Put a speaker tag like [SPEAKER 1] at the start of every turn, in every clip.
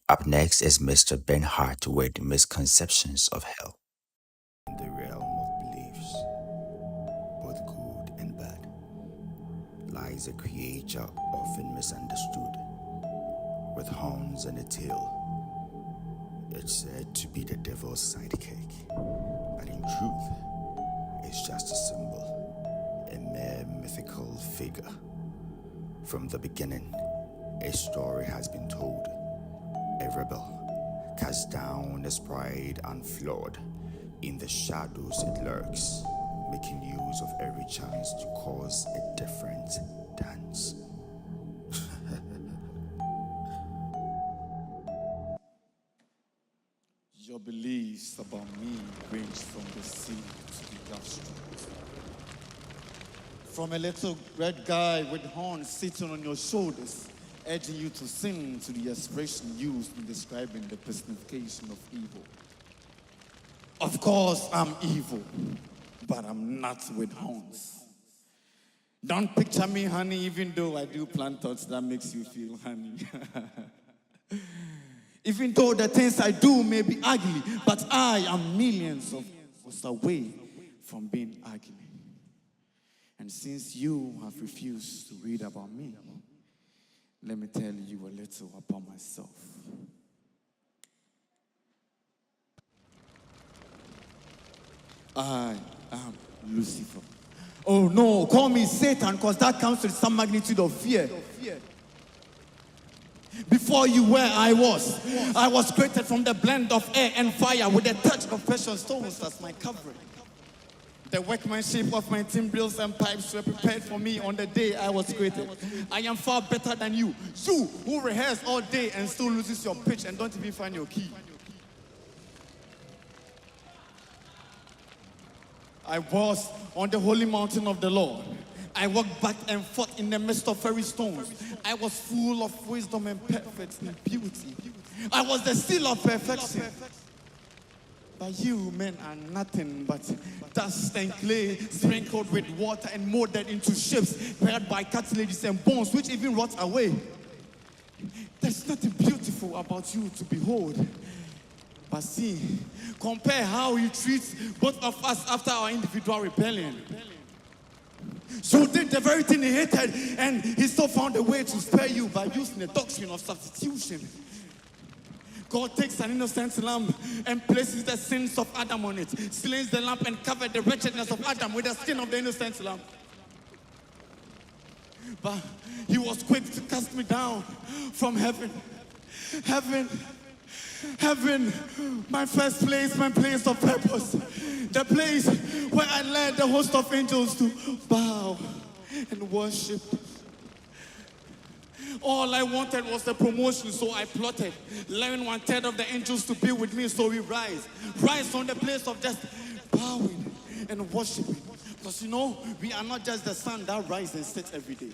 [SPEAKER 1] Up next is Mr. Ben Hart with Misconceptions of Hell.
[SPEAKER 2] In the realm of beliefs, both good and bad, lies a creature often misunderstood, with horns and a tail. It's said to be the devil's sidekick, but in truth, it's just a symbol, a mere mythical figure. From the beginning, a story has been told. A rebel, cast down as pride unflawed. In the shadows it lurks, making use of every chance to cause a different dance.
[SPEAKER 3] Your beliefs about me range from the sea to the Gulf Street. From a little red guy with horns sitting on your shoulders, urging you to sing to the expression used in describing the personification of evil. Of course, I'm evil, but I'm not with horns. Don't picture me, honey, even though I do plant thoughts that makes you feel honey. Even though the things I do may be ugly, but I am millions of miles away from being ugly. And since you have refused to read about me, let me tell you a little about myself. I am Lucifer. Oh no, call me Satan, because that comes with some magnitude of fear. Before you were, I was created from the blend of air and fire with a touch of precious stones as my covering. The workmanship of my timbrels and pipes were prepared for me on the day I was created. I am far better than you. You who rehearse all day and still loses your pitch and don't even find your key. I was on the holy mountain of the Lord. I walked back and forth in the midst of fairy stones. I was full of wisdom and perfect in beauty. I was the seal of perfection. But you men are nothing but dust and clay sprinkled with water and molded into shapes prepared by cartilages and bones which even rot away. There's nothing beautiful about you to behold. But see, compare how he treats both of us after our individual rebellion. You did the very thing he hated, and he still found a way to spare you by using the doctrine of substitution. God takes an innocent lamb and places the sins of Adam on it, slays the lamb and covers the wretchedness of Adam with the skin of the innocent lamb. But he was quick to cast me down from heaven. Heaven, my first place, my place of purpose, the place where I led the host of angels to bow and worship. All I wanted was the promotion, so I plotted, allowing 1/3 of the angels to be with me, so we rise from the place of just bowing and worshiping. Because you know, we are not just the sun that rises and sets every day.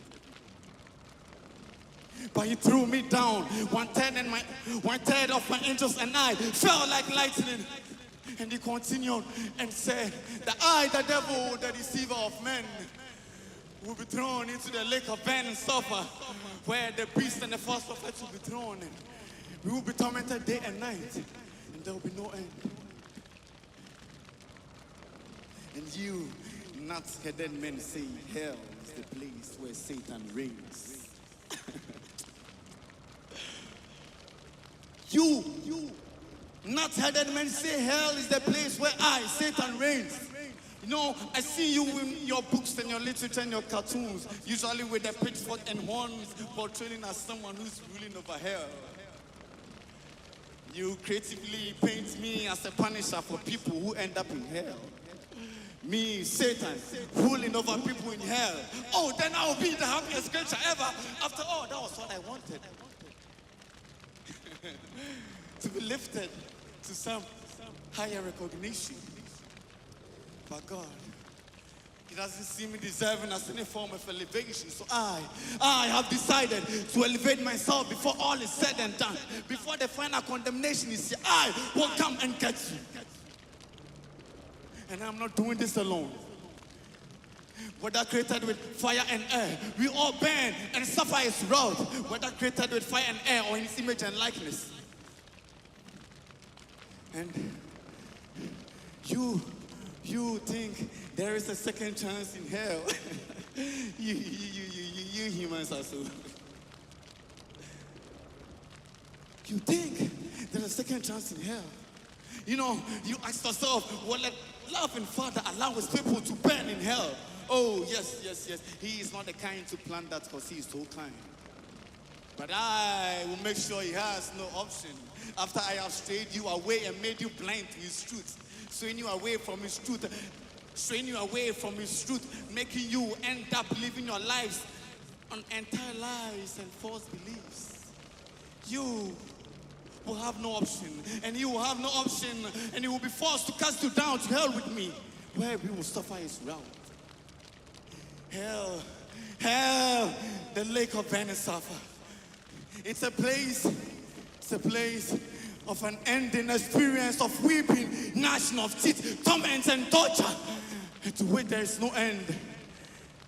[SPEAKER 3] But he threw me down. 1/3 of my angels and I fell like lightning. And he continued and said that I, the devil, the deceiver of men, will be thrown into the lake of burning sulfur, where the beast and the false prophet will be thrown. And we will be tormented day and night, and there will be no end. And you, not-headed men, say hell is the place where Satan reigns. You, not-headed men say hell is the place where I, Satan, reigns. You know, I see you in your books and your literature and your cartoons, usually with the pitchfork and horns, portraying as someone who's ruling over hell. You creatively paint me as a punisher for people who end up in hell. Me, Satan, ruling over people in hell. Oh, then I'll be the happiest creature ever. After all, that was what I wanted. To be lifted to some higher recognition. But God, he doesn't see me deserving as any form of elevation. So I have decided to elevate myself before all is said and done. Before the final condemnation is here, I will come and get you. And I'm not doing this alone. Whether created with fire and air, we all burn and suffer his wrath. Whether created with fire and air or in his image and likeness. And you think there is a second chance in hell. You humans are so. You think there's a second chance in hell. You know, you ask yourself, will a loving Father allow his people to burn in hell? Oh, yes. He is not the kind to plan that because he is so kind. But I will make sure he has no option. After I have strayed you away and made you blind to his truth, straying you away from his truth, making you end up living your lives on entire lies and false beliefs. You will have no option, and you will have no option, and you will be forced to cast you down to hell with me, where we will suffer his wrath. Hell, the lake of burning sulfur. It's a place of an ending experience of weeping, gnashing of teeth, torment and torture, and to which there is no end.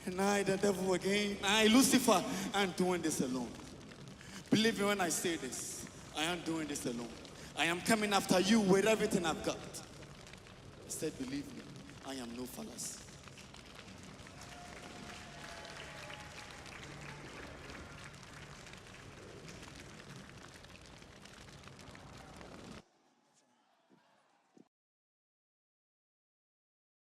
[SPEAKER 3] And I, the devil again, I, Lucifer, am doing this alone. Believe me when I say this, I am doing this alone. I am coming after you with everything I've got. Instead, believe me, I am no fallacy.